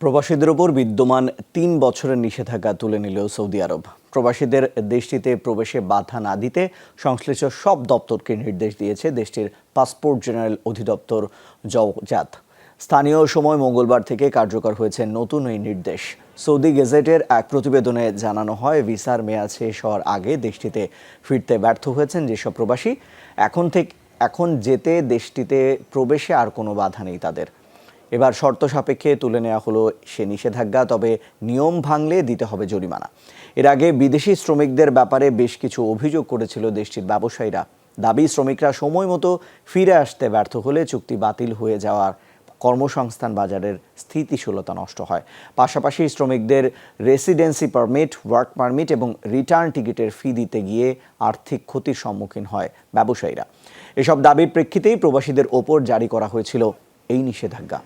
প্রবাসীদের ওপর বিদ্যমান ৩ বছরের নিষেধাজ্ঞা তুলে নিল সৌদি আরব। প্রবাসীদের দেশটিতে প্রবেশে বাধা না দিতে সংশ্লিষ্ট সব দপ্তরকে নির্দেশ দিয়েছে দেশটির পাসপোর্ট জেনারেল অধিদপ্তর জওজাত। স্থানীয় সময় মঙ্গলবার থেকে কার্যকর হয়েছে নতুন এই নির্দেশ। সৌদি গেজেটের এক প্রতিবেদনে জানানো হয়, ভিসার মেয়াদ শেষ হওয়ার আগে দেশটিতে ফিরতে ব্যর্থ হয়েছেন যেসব প্রবাসী, এখন যেতে দেশটিতে প্রবেশে আর কোনো বাধা নেই তাদের। এবার শর্ত সাপেক্ষে তুলে নেওয়া হলো সে নিষেধাজ্ঞা, তবে নিয়ম ভাঙলে দিতে হবে জরিমানা। এর আগে বিদেশি শ্রমিকদের ব্যাপারে বেশ কিছু অভিযোগ করেছিল দেশটির ব্যবসায়ীরা। দাবি, শ্রমিকরা সময় মতো ফিরে আসতে ব্যর্থ হলে চুক্তি বাতিল হয়ে যাওয়ার কর্মসংস্থান বাজারের স্থিতিশীলতা নষ্ট হয়। পাশাপাশি শ্রমিকদের রেসিডেন্সি পারমিট, ওয়ার্ক পারমিট এবং রিটার্ন টিকিটের ফি দিতে গিয়ে আর্থিক ক্ষতির সম্মুখীন হয় ব্যবসায়ীরা। এসব দাবির প্রেক্ষিতেই প্রবাসীদের ওপর জারি করা হয়েছিল এই নিষেধাজ্ঞা।